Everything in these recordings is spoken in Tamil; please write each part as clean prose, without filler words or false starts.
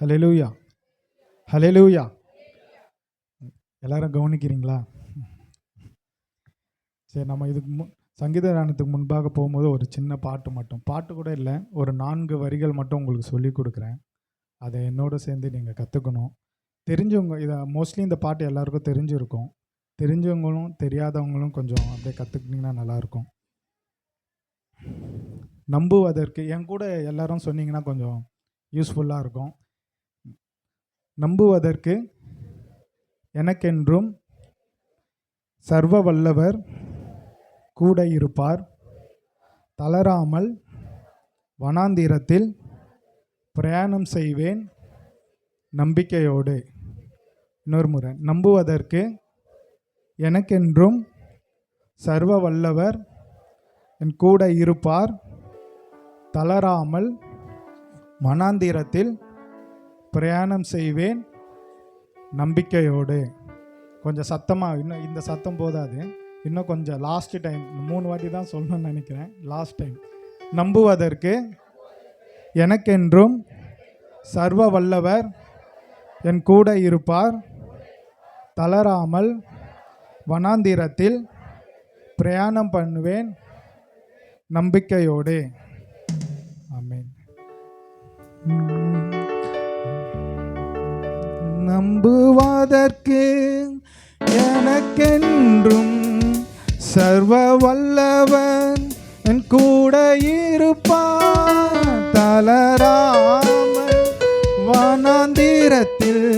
ஹல்லேலூயா, ஹல்லேலூயா. எல்லாரும் கவனிக்கிறீங்களா? சரி, நம்ம இதுக்கு சங்கீத தியானத்துக்கு முன்பாக போகும்போது ஒரு சின்ன பாட்டு கூட இல்லை, ஒரு 4 வரிகள் மட்டும் உங்களுக்கு சொல்லி கொடுக்குறேன். அதை என்னோட சேர்ந்து நீங்கள் கற்றுக்கணும். தெரிஞ்சவங்க இதை மோஸ்ட்லி இந்த பாட்டு எல்லாருக்கும் தெரிஞ்சிருக்கும். தெரிஞ்சவங்களும் தெரியாதவங்களும் கொஞ்சம் அப்படியே கற்றுக்கிட்டிங்கன்னா நல்லாயிருக்கும். நம்புவதற்கு என் கூட எல்லாரும் சொன்னீங்கன்னா கொஞ்சம் யூஸ்ஃபுல்லாக இருக்கும். நம்புவதற்கு எனக்கென்றும் சர்வ வல்லவர் கூட இருப்பார், தளராமல் வனாந்திரத்தில் பிரயாணம் செய்வேன் நம்பிக்கையோடு. இன்னொரு முறை, நம்புவதற்கு எனக்கென்றும் சர்வ வல்லவர் என் கூட இருப்பார், தளராமல் வனாந்திரத்தில் பிரயாணம் செய்வேன் நம்பிக்கையோடு. கொஞ்சம் சத்தமாக, இன்னும் இந்த சத்தம் போதாது, இன்னும் கொஞ்சம் லாஸ்ட் டைம் 3 வாட்டி தான் சொல்லணும்னு நினைக்கிறேன். Last time. நம்புவதற்கு எனக்கென்றும் சர்வ வல்லவர் என் கூட இருப்பார், தளராமல் வனாந்திரத்தில் பிரயாணம் பண்ணுவேன் நம்பிக்கையோடு. ஆமென். நம்புவதற்கு எனக்கென்றும் சர்வ வல்லவன் என் கூட இருப்பார், தளராமல் வனாந்திரத்தில்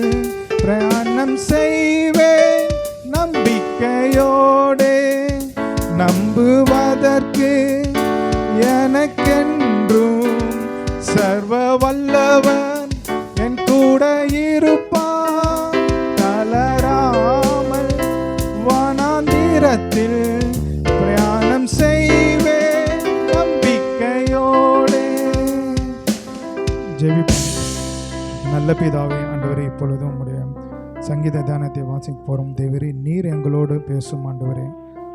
பிரயாணம் செய்வேன் நம்பிக்கையோடு. நம்புவதற்கு எனக்கென்றும் சர்வ வல்லவன் என் கூட இருப்பார், தளராமல் வனாந்திரத்தில் பிரயாணம் செய்வேன் நம்பிக்கையோடு. ஜெபிப்போம். நல்ல பிதாவே, ஆண்டவரே, இப்பொழுதும் உம்முடைய சங்கீத தியானத்தை வாசிக்க போகிறோம். தேவரே, நீர் எங்களோடு பேசும் ஆண்டவரே.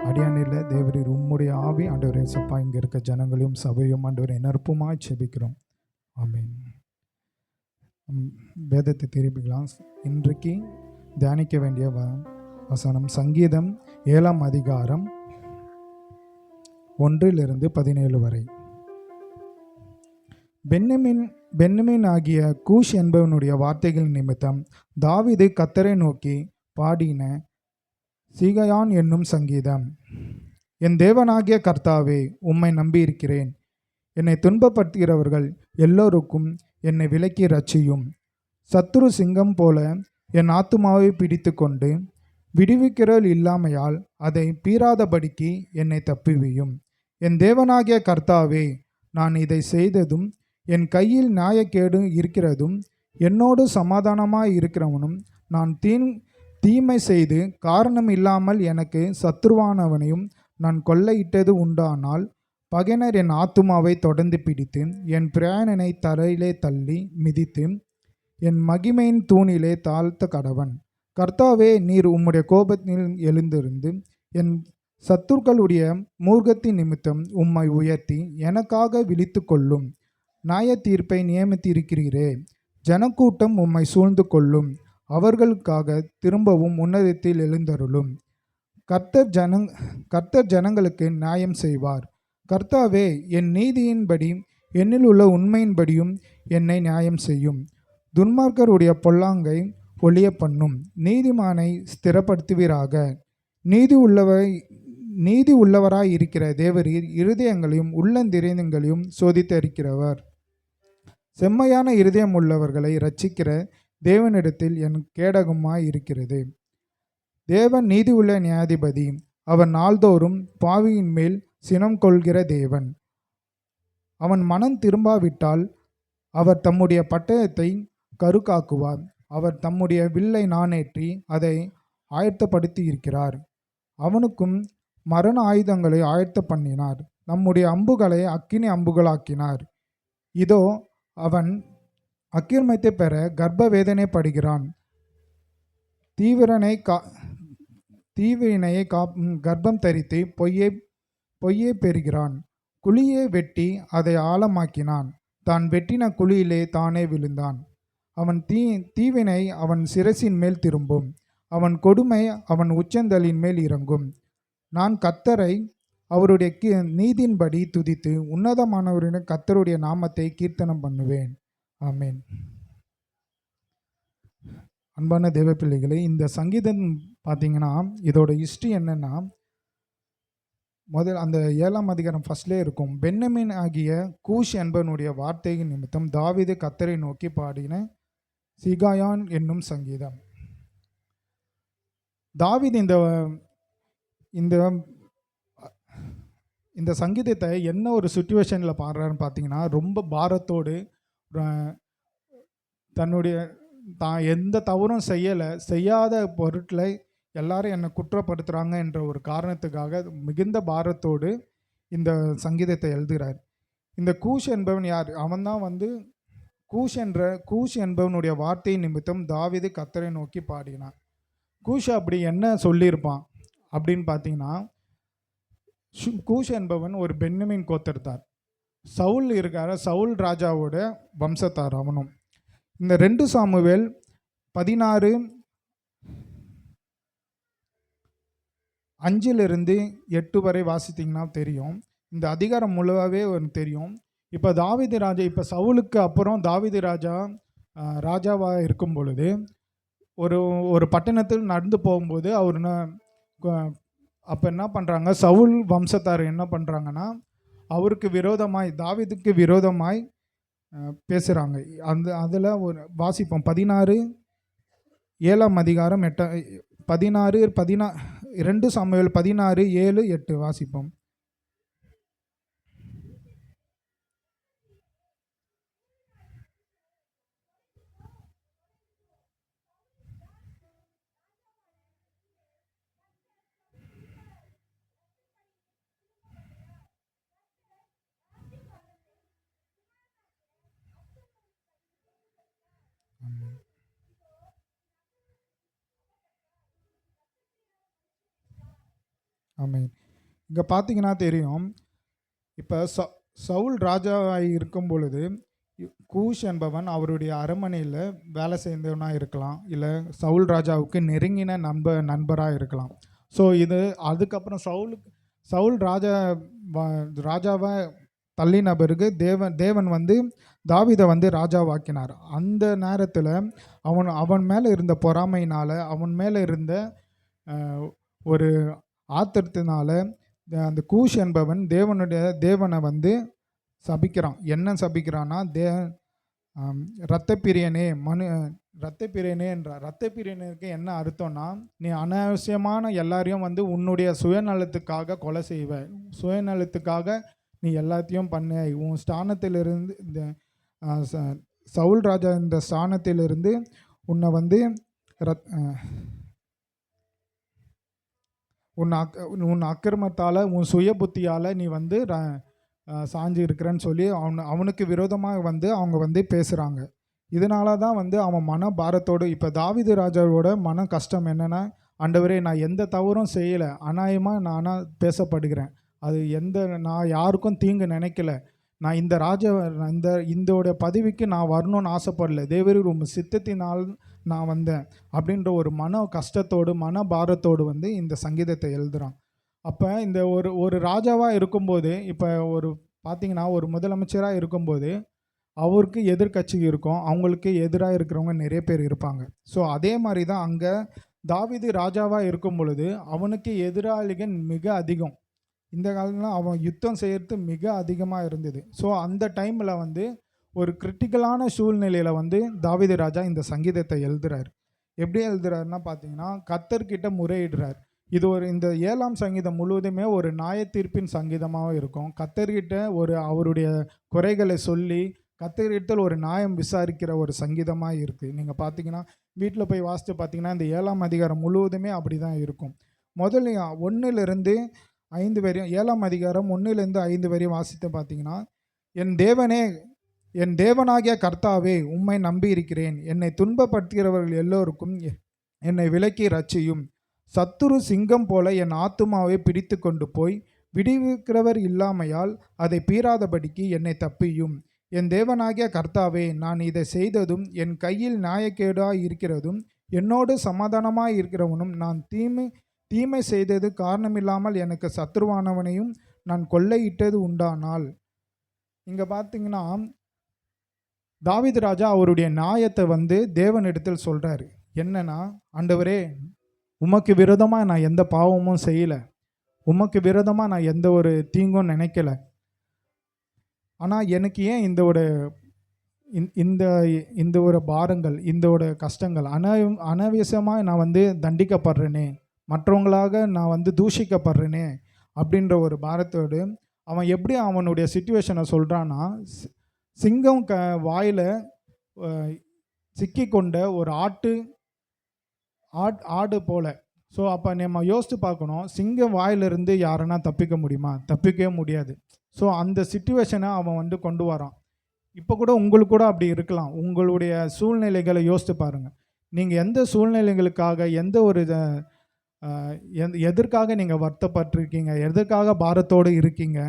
அடியானில் தேவரீர் உம்முடைய ஆவி ஆண்டவரே சப்பா இங்கே இருக்க ஜனங்களையும் சபையும் ஆண்டவரை நற்புமாய் செபிக்கிறோம். ஆமென். வேதத்தை திருப்பிக்கலாம். இன்றைக்கு தியானிக்க வேண்டிய வசனம் சங்கீதம் 7ஆம் அதிகாரம் 1-17 வரை. பென்யமீன் ஆகிய கூஷ் என்பவனுடைய வார்த்தைகள் நிமித்தம் தாவீது கர்த்தரை நோக்கி பாடின சீகயான் என்னும் சங்கீதம். என் தேவனாகிய கர்த்தாவே, உம்மை நம்பியிருக்கிறேன். என்னை துன்பப்படுத்துகிறவர்கள் எல்லோருக்கும் என்னை விலக்கி ரட்சியும். சத்துரு சிங்கம் போல என் ஆத்துமாவை பிடித்து கொண்டு விடுவிக்கிறல் இல்லாமையால் அதை பீறாதபடிக்கு என்னை தப்புவியும். என் தேவனாகிய கர்த்தாவே, நான் இதை செய்ததும் என் கையில் நியாயக்கேடு இருக்கிறதும் என்னோடு சமாதானமாய் இருக்கிறவனும் நான் தீமை செய்து காரணம் இல்லாமல் எனக்கு சத்துருவானவனையும் நான் கொள்ளையிட்டது உண்டானால் பகைஞர் என் ஆத்துமாவை தொடர்ந்து பிடித்து என் பிராணனை தரையிலே தள்ளி மிதித்து என் மகிமையின் தூணிலே தாழ்த்த கடவன். கர்த்தாவே, நீர் உம்முடைய கோபத்தில் எழுந்திருந்து என் சத்துருக்களுடைய மூர்க்கத்தின் நிமித்தம் உம்மை உயர்த்தி எனக்காக விழித்து கொள்ளும். நியாய தீர்ப்பை நியமித்திருக்கிறீரே. ஜனக்கூட்டம் உம்மை சூழ்ந்து கொள்ளும். அவர்களுக்காக திரும்பவும் உன்னதத்தில் எழுந்தருளும். கர்த்தர் ஜனங்களுக்கு நியாயம் செய்வார். கர்த்தாவே, என் நீதியின்படி என்னில் உள்ள உண்மையின்படியும் என்னை நியாயம் செய்யும். துன்மார்க்கருடைய பொல்லாங்கை ஒழிய பண்ணும். நீதிமானை ஸ்திரப்படுத்துவீராக. நீதி உள்ளவராய் இருக்கிற தேவரீர் இருதயங்களையும் உள்ளந்திரியங்களையும் சோதித்தறிக்கிறவர். செம்மையான இருதயம் உள்ளவர்களை இரட்சிக்கிற தேவனிடத்தில் என் கேடகமாய் இருக்கிறது. தேவன் நீதி உள்ள நியாயாதிபதி. அவர் நாள்தோறும் பாவியின் மேல் சினம் கொள்கிற தேவன். அவன் மனம் திரும்பாவிட்டால் அவர் தம்முடைய பட்டயத்தை கருக்காக்குவார். அவர் தம்முடைய வில்லை நாணேற்றி அதை ஆயத்தப்படுத்தி இருக்கிறார். அவனுக்கும் மரண ஆயுதங்களை ஆயத்த பண்ணினார். நம்முடைய அம்புகளை அக்கினி அம்புகளாக்கினார். இதோ, அவன் அக்கிரமத்தை பெற கர்ப்ப வேதனை படுகிறான். தீவினையை கர்ப்பம் தரித்து பொய்யை பெறுகிறான். குழியை வெட்டி அதை ஆழமாக்கினான். தான் வெட்டின குழியிலே தானே விழுந்தான். அவன் தீவினை அவன் சிரசின் மேல் திரும்பும். அவன் கொடுமை அவன் உச்சந்தலின் மேல் இறங்கும். நான் கர்த்தரை அவருடைய நீதியின்படி துதித்து உன்னதமானவரின் கர்த்தருடைய நாமத்தை கீர்த்தனம் பண்ணுவேன். ஆமென். அன்பான தேவ பிள்ளைகளே, இந்த சங்கீதம் பார்த்தீங்கன்னா இதோட ஹிஸ்ட்ரி என்னன்னா, முதல் அந்த 7ஆம் அதிகாரம் ஃபர்ஸ்ட்லேயே இருக்கும். பென்னமின் ஆகிய கூஷ் என்பவனுடைய வார்த்தையின் நிமித்தம் தாவீது கர்த்தரை நோக்கி பாடின சிகாயான் என்னும் சங்கீதம். தாவீது இந்த இந்த இந்த சங்கீதத்தை என்ன ஒரு சுச்சுவேஷனில் பாடுறாருன்னு பார்த்தீங்கன்னா, ரொம்ப பாரத்தோடு தன்னுடைய தான் எந்த தவறும் செய்யாத பொருட்களை எல்லாரும் என்னை குற்றப்படுத்துகிறாங்க என்ற ஒரு காரணத்துக்காக மிகுந்த பாரத்தோடு இந்த சங்கீதத்தை எழுதுகிறார். இந்த கூஷ் என்பவன் யார்? அவன்தான் வந்து கூஷ் என்பவனுடைய வார்த்தை நிமித்தம் தாவீது கர்த்தரை நோக்கி பாடினான். கூஷ் அப்படி என்ன சொல்லியிருப்பான் அப்படின்னு பார்த்தீங்கன்னா, கூஷ் என்பவன் ஒரு பென்யமீன் கோத்திரத்தார். சவுல் இருக்கார, சவுல் ராஜாவோட வம்சத்தார் அவனும். இந்த 2 சாமுவேல் 16:5-8 வரை வாசித்தீங்கன்னா தெரியும். இந்த அதிகாரம் முழுவாகவே தெரியும். இப்போ தாவீது ராஜா, இப்போ சவுலுக்கு அப்புறம் தாவீது ராஜா ராஜாவாக இருக்கும் பொழுது ஒரு பட்டணத்தில் நடந்து போகும்போது அவர் அப்போ என்ன பண்ணுறாங்க, சவுல் வம்சத்தார் என்ன பண்ணுறாங்கன்னா, அவருக்கு விரோதமாய், தாவீதுக்கு விரோதமாய் பேசுகிறாங்க. அதில் ஒரு வாசிப்போம். 7ஆம் அதிகாரம் 2 சாமுவேல் 16:7-8 வாசிப்போம். ஆமாம். இங்கே பார்த்தீங்கன்னா தெரியும். இப்போ சவுல் ராஜாவாக இருக்கும் பொழுது கூஷ் என்பவன் அவருடைய அரண்மனையில் வேலை செய்தவனாக இருக்கலாம், இல்லை சவுல் ராஜாவுக்கு நெருங்கின நண்பராக இருக்கலாம். ஸோ இது அதுக்கப்புறம் சவுல் ராஜாவை தள்ளின பிறகு தேவன் வந்து தாவீதை வந்து ராஜாவாக்கினார். அந்த நேரத்தில் அவன் மேலே இருந்த பொறாமையினால், அவன் மேலே இருந்த ஒரு ஆத்திரத்தினால அந்த கூஷ் என்பவன் தேவனை வந்து சபிக்கிறான். என்ன சபிக்கிறான்னா, இரத்தப்பிரியனே என்றார். இரத்தப்பிரியனுக்கு என்ன அர்த்தம்னா, நீ அனாவசியமான எல்லாரையும் வந்து உன்னுடைய சுயநலத்துக்காக கொலை செய்வ, சுயநலத்துக்காக நீ எல்லாத்தையும் பண்ண. உன் ஸ்தானத்திலிருந்து இந்த சவுல் ராஜா இந்த ஸ்தானத்திலிருந்து உன்னை வந்து உன் அக்கிரமத்தால், உன் சுய புத்தியால் நீ வந்து சாஞ்சு இருக்கிறேன்னு சொல்லி அவனுக்கு விரோதமாக வந்து அவங்க வந்து பேசுகிறாங்க. இதனால தான் வந்து அவன் மன பாரத்தோடு, இப்போ தாவீது ராஜாவோட மன கஷ்டம் என்னென்னா, ஆண்டவரே நான் எந்த தவறும் செய்யலை, அநியாயமாக நானாக பேசப்படுகிறேன், அது நான் யாருக்கும் தீங்கு நினைக்கல, நான் இந்தோட பதவிக்கு நான் வரணும்னு ஆசைப்படல, தேவரீர் உம் சித்தத்தினால் நான் வந்தேன் அப்படின்ற ஒரு மன கஷ்டத்தோடு மன பாரத்தோடு வந்து இந்த சங்கீதத்தை எழுதுகிறான். அப்போ இந்த ஒரு ராஜாவாக இருக்கும்போது, இப்போ பார்த்தீங்கன்னா ஒரு முதலமைச்சராக இருக்கும்போது அவருக்கு எதிர்கட்சி இருக்கும், அவங்களுக்கு எதிராக இருக்கிறவங்க நிறைய பேர் இருப்பாங்க. ஸோ அதே மாதிரி தான் அங்கே தாவீது ராஜாவாக இருக்கும் பொழுது அவனுக்கு எதிராளிகள் மிக அதிகம். இந்த காலத்தில் அவன் யுத்தம் செய்கிறது மிக அதிகமாக இருந்தது. ஸோ அந்த டைமில் வந்து ஒரு கிரிட்டிக்கலான சூழ்நிலையில் வந்து தாவீது ராஜா இந்த சங்கீதத்தை எழுதுறார். எப்படி எழுதுறாருன்னா பார்த்தீங்கன்னா, கர்த்தர்கிட்ட முறையிடுறார். இது இந்த 7ஆம் சங்கீதம் முழுவதுமே ஒரு நியாய தீர்ப்பின் சங்கீதமாக இருக்கும். கர்த்தர்கிட்ட அவருடைய குறைகளை சொல்லி கர்த்தர்கிட்ட ஒரு நியாயம் விசாரிக்கிற ஒரு சங்கீதமாக இருக்குது. நீங்கள் பார்த்தீங்கன்னா வீட்டில் போய் வாசித்து பார்த்தீங்கன்னா இந்த 7ஆம் அதிகாரம் முழுவதுமே அப்படி தான் இருக்கும். முதல்ல 1-5 வரையும், 7ஆம் அதிகாரம் 1-5 வரையும் வாசித்து பார்த்தீங்கன்னா, என் தேவனாகிய கர்த்தாவே உம்மை நம்பி இருக்கிறேன், என்னை துன்பப்படுத்துகிறவர்கள் எல்லோருக்கும் என்னை விலக்கி ரட்சியும், சத்துரு சிங்கம் போல என் ஆத்துமாவை பிடித்து கொண்டு போய் விடுவிக்கிறவர் இல்லாமையால் அதை பீறாதபடிக்கு என்னை தப்பியும், என் தேவனாகிய கர்த்தாவே, நான் இதை செய்ததும் என் கையில் நியாயக்கேடாய் இருக்கிறதும் என்னோடு சமாதானமாய் இருக்கிறவனும் நான் தீமை செய்தது காரணமில்லாமல் எனக்கு சத்துருவானவனையும் நான் கொள்ளையிட்டது உண்டானால். இங்கே பார்த்தீங்கன்னா தாவீது ராஜா அவருடைய நியாயத்தை தேவனிடத்தில் சொல்கிறாரு. என்னன்னா, ஆண்டவரே, உமக்கு விரோதமாக நான் எந்த பாவமும் செய்யலை, உமக்கு விரோதமாக நான் எந்த ஒரு தீங்கும் நினைக்கல. ஆனால் எனக்கு ஏன் இந்த இந்த ஒரு பாரங்கள், இந்த ஒரு கஷ்டங்கள், அனாவசியமாக நான் தண்டிக்கப்படுறேனே, மற்றவங்களாக நான் தூஷிக்கப்படுறேனே அப்படின்ற ஒரு பாரத்தோடு அவன் எப்படி அவனுடைய சிச்சுவேஷனை சொல்கிறான்னா, சிங்கம் வாயில் சிக்கி கொண்ட ஒரு ஆடு போல. ஸோ அப்போ நம்ம யோசித்து பார்க்கணும், சிங்கம் வாயிலிருந்து யாருன்னா தப்பிக்க முடியுமா? தப்பிக்கவே முடியாது. ஸோ அந்த சிச்சுவேஷனை அவன் கொண்டு வரான். இப்போ கூட உங்களுக்கு கூட அப்படி இருக்கலாம். உங்களுடைய சூழ்நிலைகளை யோசித்து பாருங்கள். நீங்கள் எந்த சூழ்நிலைகளுக்காக, எந்த ஒரு எதற்காக நீங்கள் வருத்தப்பட்டிருக்கீங்க, எதற்காக பாரத்தோடு இருக்கீங்க,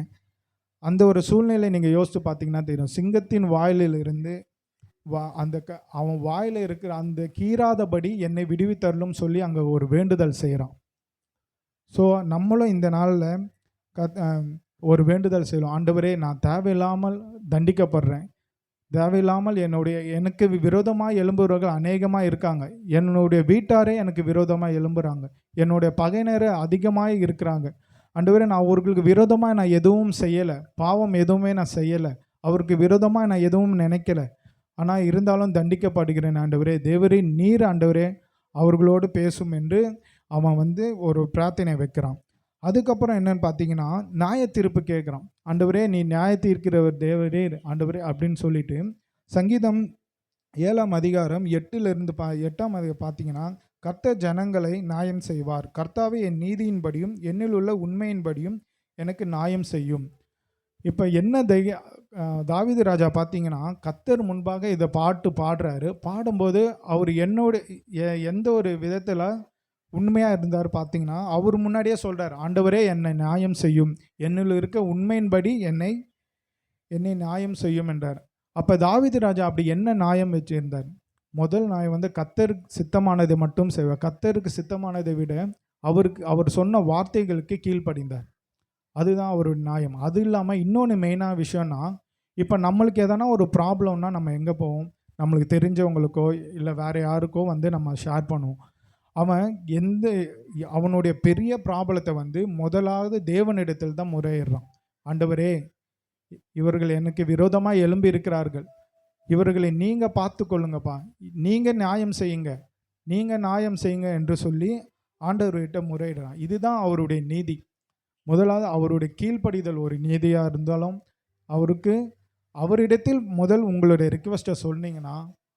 அந்த ஒரு சூழ்நிலை நீங்கள் யோசித்து பார்த்தீங்கன்னா தெரியும். சிங்கத்தின் வாயிலிருந்து அவன் வாயில் இருக்கிற அந்த கீறாதபடி என்னை விடுவித்தரலும் சொல்லி அங்கே ஒரு வேண்டுதல் செய்கிறான். ஸோ நம்மளும் இந்த நாளில் ஒரு வேண்டுதல் செய்யலாம். ஆண்டவரே, நான் தேவையில்லாமல் தண்டிக்கப்படுறேன், தேவையில்லாமல் எனக்கு விரோதமாக எழும்புறவர்கள் அநேகமாக இருக்காங்க, என்னுடைய வீட்டாரே எனக்கு விரோதமாக எழும்புறாங்க, என்னுடைய பகையினரே அதிகமாக இருக்கிறாங்க. ஆண்டவரே, நான் அவர்களுக்கு விரோதமாக நான் எதுவும் செய்யலை, பாவம் எதுவுமே நான் செய்யலை, அவருக்கு விரோதமாக நான் எதுவும் நினைக்கலை, ஆனால் இருந்தாலும் தண்டிக்கப்படுகிறேன். ஆண்டவரே, தேவரே நீர் ஆண்டவரே அவர்களோடு பேசும் என்று அவன் ஒரு பிரார்த்தனை வைக்கிறான். அதுக்கப்புறம் என்னன்னு பார்த்தீங்கன்னா, நியாய தீர்ப்பு கேட்குறான். ஆண்டவரே, நீ நியாய தீர்க்கிறவர் தேவரே ஆண்டவரே அப்படின்னு சொல்லிட்டு சங்கீதம் 7ஆம் அதிகாரம் 8லிருந்து 8ஆம் அதிகாரம் பார்த்தீங்கன்னா, கர்த்தர் ஜனங்களை நியாயம் செய்வார், கர்த்தாவே என் நீதியின்படியும் என்னில் உள்ள உண்மையின்படியும் எனக்கு நியாயம் செய்யும். இப்போ என்ன தாவீது ராஜா பார்த்தீங்கன்னா, கர்த்தர் முன்பாக இதை பாடுறாரு. பாடும்போது அவர் எந்த ஒரு விதத்தில் உண்மையாக இருந்தார் பார்த்தீங்கன்னா, அவர் முன்னாடியே சொல்கிறார், ஆண்டவரே என்னை நியாயம் செய்யும், என்னில் இருக்க உண்மையின்படி என்னை நியாயம் செய்யும் என்றார். அப்போ தாவீது ராஜா அப்படி என்ன நியாயம் வச்சுருந்தார்? முதல் நியாயம் கர்த்தருக்கு சித்தமானதை மட்டும் செய்வார். கர்த்தருக்கு சித்தமானதை விட அவர் சொன்ன வார்த்தைகளுக்கு கீழ்ப்படிந்தார். அதுதான் ஒரு நியாயம். அது இல்லாமல் இன்னொன்று மெயினான விஷயம்னா, இப்போ நம்மளுக்கு எதனா ஒரு ப்ராப்ளம்னா நம்ம எங்கே போவோம்? நம்மளுக்கு தெரிஞ்சவங்களுக்கோ இல்லை வேறு யாருக்கோ நம்ம ஷேர் பண்ணுவோம். அவனுடைய பெரிய ப்ராப்ளத்தை முதலாவது தேவனிடத்தில் தான் முறையிடுறான். ஆண்டவரே, இவர்கள் எனக்கு விரோதமாக எழும்பி இருக்கிறார்கள், இவர்களை நீங்கள் பார்த்து கொள்ளுங்கப்பா, நீங்கள் நியாயம் செய்யுங்க என்று சொல்லி ஆண்டவர்கிட்ட முறையிடுறான். இதுதான் அவருடைய நீதி. முதலாவது அவருடைய கீழ்ப்படிதல் ஒரு நீதியாக இருந்தாலும், அவரிடத்தில் முதல் உங்களுடைய ரிக்வெஸ்ட்டை சொன்னீங்கன்னா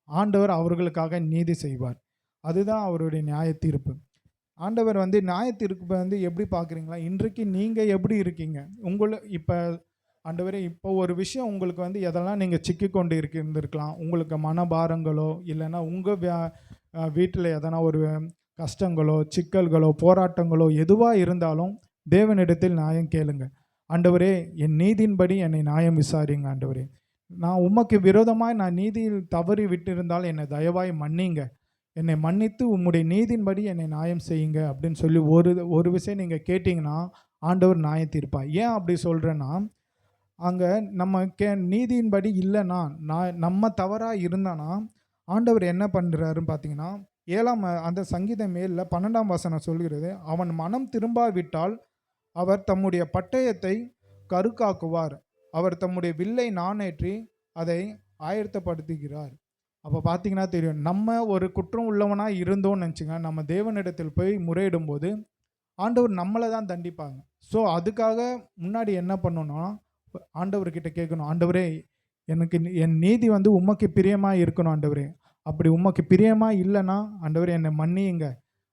ஆண்டவர் அவர்களுக்காக நீதி செய்வார். அதுதான் அவருடைய நியாய தீர்ப்பு. ஆண்டவர் நியாய தீர்ப்பு எப்படி பார்க்குறீங்களா? இன்றைக்கு நீங்கள் எப்படி இருக்கீங்க? இப்போ ஆண்டவரே, இப்போ ஒரு விஷயம் உங்களுக்கு எதெல்லாம் நீங்கள் சிக்கிக்கொண்டு இருந்திருக்கலாம். உங்களுக்கு மனபாரங்களோ இல்லைன்னா உங்கள் வீட்டில் எதனா ஒரு கஷ்டங்களோ சிக்கல்களோ போராட்டங்களோ எதுவாக இருந்தாலும் தேவனிடத்தில் நியாயம் கேளுங்க. ஆண்டவரே, என் நீதியின்படி என்னை நியாயம் விசாரிங்க. ஆண்டவரே, நான் உமக்கு விரோதமாய் நான் நீதியில் தவறி விட்டிருந்தால் என்னை தயவாய் மன்னிங்க, என்னை மன்னித்து உம்முடைய நீதியின்படி என்னை நியாயம் செய்யுங்க அப்படின்னு சொல்லி ஒரு விஷயம் நீங்கள் கேட்டிங்கன்னா ஆண்டவர் நியாயம் தீர்ப்பார். ஏன் அப்படி சொல்கிறேன்னா, அங்கே நம்ம நீதியின்படி இல்லைன்னா, நம்ம தவறாக இருந்தானா ஆண்டவர் என்ன பண்ணுறாருன்னு பார்த்தீங்கன்னா, 7ஆம் அந்த சங்கீதம் 7 12ஆம் வசனம் சொல்கிறது, அவன் மனம் திரும்பாவிட்டால் அவர் தம்முடைய பட்டயத்தை கருக்காக்குவார், அவர் தம்முடைய வில்லை நாணேற்றி அதை ஆயத்தப்படுத்துகிறார். அப்போ பார்த்தீங்கன்னா தெரியும், நம்ம ஒரு குற்றம் உள்ளவனாக இருந்தோன்னு நினச்சிங்க, நம்ம தேவனிடத்தில் போய் முறையிடும் போது ஆண்டவர் நம்மளை தான் தண்டிப்பாங்க. ஸோ அதுக்காக முன்னாடி என்ன பண்ணணும்னா, ஆண்டவர்கிட்ட கேட்கணும், ஆண்டவரே எனக்கு என் நீதி உமக்கு பிரியமாக இருக்கணும் ஆண்டவரே, அப்படி உமக்கு பிரியமாக இல்லைன்னா ஆண்டவரே என்னை மன்னியுங்க,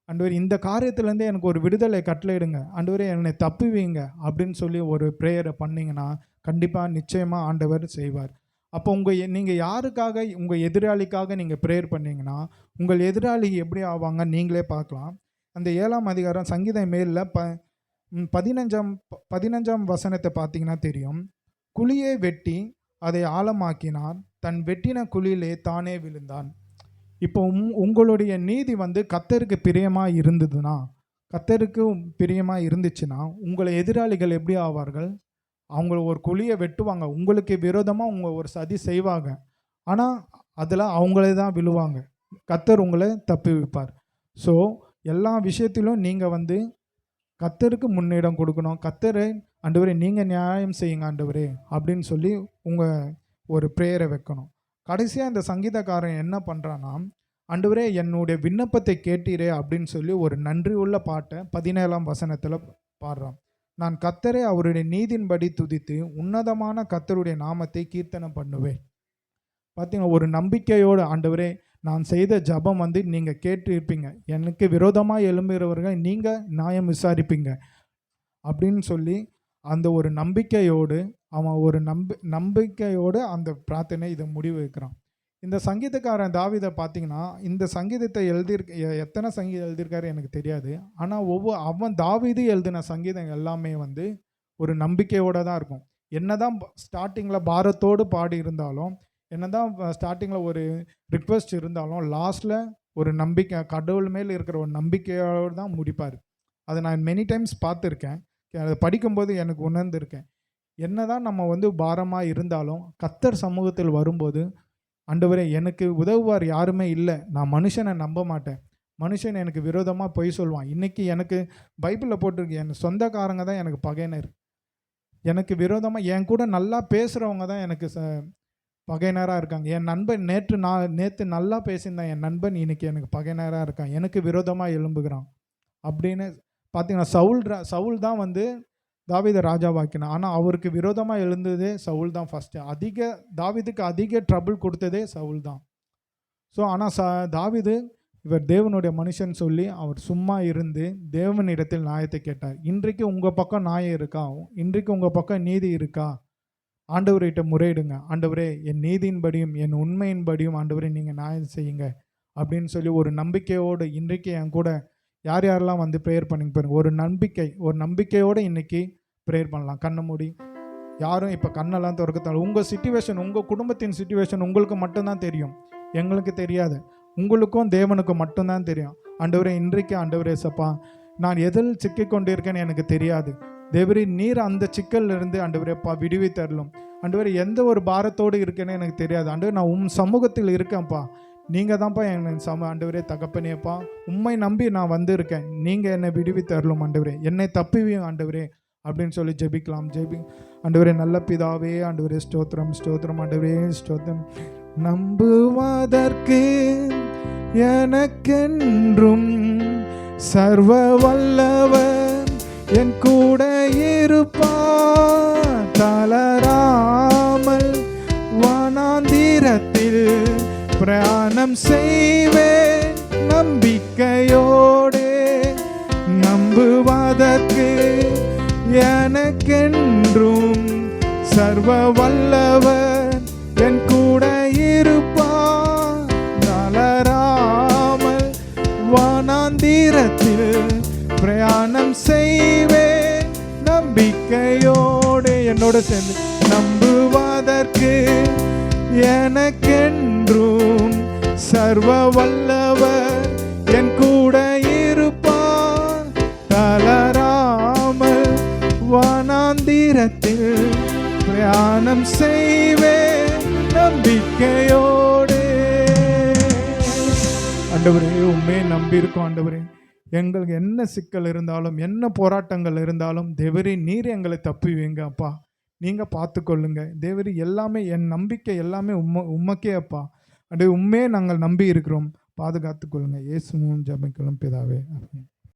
ஆண்டவரே இந்த காரியத்துலேருந்து எனக்கு ஒரு விடுதலை கட்டளையிடுங்க, ஆண்டவரே என்னை தப்புவீங்க அப்படின்னு சொல்லி ஒரு ப்ரேயரை பண்ணிங்கன்னா கண்டிப்பாக நிச்சயமாக ஆண்டவர் செய்வார். அப்போ நீங்கள் யாருக்காக, உங்கள் எதிராளிக்காக நீங்கள் ப்ரேயர் பண்ணிங்கன்னா உங்கள் எதிராளி எப்படி ஆவாங்க நீங்களே பார்க்கலாம். அந்த 7ஆம் அதிகாரம் சங்கீதம் 7 15ஆம் வசனத்தை பார்த்தீங்கன்னா தெரியும், குழியை வெட்டி அதை ஆழமாக்கினார், தன் வெட்டின குழியிலே தானே விழுந்தான். இப்போ உங்களுடைய நீதி வந்து கர்த்தருக்கு பிரியமா இருந்ததுன்னா, கர்த்தருக்கு பிரியமா இருந்துச்சுன்னா, உங்களை எதிராளிகள் எப்படி ஆவார்கள்? அவங்க ஒரு குழியை வெட்டுவாங்க, உங்களுக்கு விரோதமா அவங்க ஒரு சதி செய்வாங்க. ஆனா அதுல அவங்களே தான் விழுவாங்க. கர்த்தர் உங்களை தப்புவிப்பார். ஸோ எல்லா விஷயத்திலும் நீங்க வந்து கர்த்தருக்கு முன்னிடம் கொடுக்கணும். கர்த்தரை, ஆண்டவரே நீங்க நியாயம் செய்யுங்க ஆண்டவரே அப்படின்னு சொல்லி உங்க ஒரு பிரேயரை வைக்கணும். கடைசியா இந்த சங்கீதக்காரன் என்ன பண்றான்னா, ஆண்டவரே என்னுடைய விண்ணப்பத்தை கேட்டீரே அப்படின்னு சொல்லி ஒரு நன்றி உள்ள பாட்டை 17ஆம் வசனத்துல பாடுறான். நான் கர்த்தரை அவருடைய நீதியின்படி துதித்து உன்னதமான கர்த்தருடைய நாமத்தை கீர்த்தனம் பண்ணுவேன். பார்த்தீங்கன்னா, ஒரு நம்பிக்கையோடு, ஆண்டவரே நான் செய்த ஜபம் வந்து நீங்க கேட்டு இருப்பீங்க, எனக்கு விரோதமாக எழும்புகிறவர்கள் நீங்க நியாயம் விசாரிப்பீங்க அப்படின்னு சொல்லி அந்த ஒரு நம்பிக்கையோடு அவன் ஒரு நம்பிக்கையோடு அந்த பிரார்த்தனை இதை முடிவு வைக்கிறான். இந்த சங்கீதக்காரன் தாவீதை பார்த்தீங்கன்னா, இந்த சங்கீதத்தை எத்தனை சங்கீதம் எழுதியிருக்காரு எனக்கு தெரியாது. ஆனால் அவன் தாவீது எழுதின சங்கீதம் எல்லாமே வந்து ஒரு நம்பிக்கையோடு தான் இருக்கும். என்னதான் ஸ்டார்டிங்கில் பாரத்தோடு பாடி இருந்தாலும், என்னதான் ஸ்டார்டிங்கில் ஒரு ரிக்வெஸ்ட் இருந்தாலும், லாஸ்ட்டில் ஒரு நம்பிக்கை, கடவுள் மேல் இருக்கிற ஒரு நம்பிக்கையோடு தான் முடிப்பார். அதை நான் மெனி டைம்ஸ் பார்த்துருக்கேன். அதை படிக்கும்போது எனக்கு உணர்ந்திருக்கேன். என்னதான் நம்ம வந்து பாரமாக இருந்தாலும் கர்த்தர் சமூகத்தில் வரும்போது, ஆண்டவரே எனக்கு உதவுவார் யாருமே இல்லை, நான் மனுஷனை நம்ப மாட்டேன், மனுஷன் எனக்கு விரோதமாக பொய் சொல்லுவான். இன்றைக்கி எனக்கு பைபிளில் போட்டிருக்கு, என் சொந்தக்காரங்க தான் எனக்கு பகையினர், எனக்கு விரோதமாக என் கூட நல்லா பேசுகிறவங்க தான் எனக்கு பகையினராக இருக்காங்க. என் நண்பன் நேற்று நல்லா பேசியிருந்தான், என் நண்பன் இன்னைக்கு எனக்கு பகையினராக இருக்கான், எனக்கு விரோதமாக எழும்புகிறான் அப்படின்னு பார்த்தீங்கன்னா, சவுல் தான் வந்து தாவீதை ராஜாவாக்கினான். ஆனால் அவருக்கு விரோதமாக எழுந்ததே சவுல் தான் ஃபஸ்ட்டு. தாவீதுக்கு அதிக ட்ரபிள் கொடுத்ததே சவுல் தான். ஸோ ஆனால் தாவீது இவர் தேவனுடைய மனுஷன் சொல்லி அவர் சும்மா இருந்து தேவனிடத்தில் நியாயத்தை கேட்டார். இன்றைக்கு உங்கள் பக்கம் நியாயம் இருக்கா? இன்றைக்கு உங்கள் பக்கம் நீதி இருக்கா? ஆண்டவர்கிட்ட முறையிடுங்க. ஆண்டவரே என் நீதியின்படியும் என் உண்மையின்படியும் ஆண்டவரே நீங்கள் நியாயம் செய்யுங்க அப்படின்னு சொல்லி ஒரு நம்பிக்கையோடு இன்றைக்கு என் கூட யார் யாரெல்லாம் வந்து ப்ரேயர் பண்ணிங்க பாருங்க. ஒரு நம்பிக்கையோடு இன்றைக்கி ப்ரேயர் பண்ணலாம். கண்ணை மூடி. யாரும் இப்போ கண்ணெல்லாம் திறக்கத்தால உங்கள் சிச்சுவேஷன், உங்கள் குடும்பத்தின் சிச்சுவேஷன் உங்களுக்கு மட்டும்தான் தெரியும், எங்களுக்கு தெரியாது. உங்களுக்கும் தேவனுக்கும் மட்டும்தான் தெரியும். ஆண்டவரே இன்றைக்கு ஆண்டவரே சப்பா நான் எதில் சிக்கிக்கொண்டிருக்கேன்னு எனக்கு தெரியாது. தேவரே நீர் அந்த சிக்கல்லிருந்து ஆண்டவரேப்பா விடுவி தரலும். ஆண்டவரே எந்த ஒரு பாரத்தோடு இருக்கேன்னு எனக்கு தெரியாது. ஆண்டவரே நான் உம் சமூகத்தில் இருக்கேன்ப்பா, நீங்கள் தான்ப்பா என் ஆண்டவரே தகப்பனேப்பா, உண்மை நம்பி நான் வந்திருக்கேன், நீங்கள் என்னை விடுவி தரலும் ஆண்டவரே, என்னை தப்புவியும் ஆண்டவரே அப்படின்னு சொல்லி ஜெபிக்கலாம். ஆண்டவரே நல்ல பிதாவே, ஆண்டவரே ஸ்தோத்திரம் ஸ்தோத்திரம் ஆண்டவரே ஸ்தோத்திரம். நம்புவதற்கு எனக்கென்றும் சர்வ வல்லவர் என் கூட இருப்பார், தளராமல் வனாந்திரத்தில் பிரயாணம் செய்வேன் நம்பிக்கையோடு. நம்புவதற்கு எனக்கென்றும் சர்வ வல்லவர் என் கூட இருப்பார், தளராமல் வனாந்திரத்தில் பிரயாணம் செய்வேன் நம்பிக்கையோடு. என்னோட சேர்ந்து நம்புவதற்கு எனக்கென்றும் சர்வ வல்லவர் என் கூட இருப்பார், தளராமல் வனாந்திரத்தில் பிரயாணம் செய்வேன் நம்பிக்கையோடு. ஆண்டவரே உண்மை நம்பி இருக்கோம் ஆண்டவரே. எங்களுக்கு என்ன சிக்கல் இருந்தாலும் என்ன போராட்டங்கள் இருந்தாலும் தேவரே நீர் எங்களை தப்புவீங்க அப்பா, நீங்கள் பார்த்துக்கொள்ளுங்க தேவரே. எல்லாமே என் நம்பிக்கை எல்லாமே உம்மக்கே அப்பா. அப்படியே உண்மையே நாங்கள் நம்பி இருக்கிறோம், பாதுகாத்துக்கொள்ளுங்க. இயேசுவும் ஜெபிக்கிறோம் பிதாவே.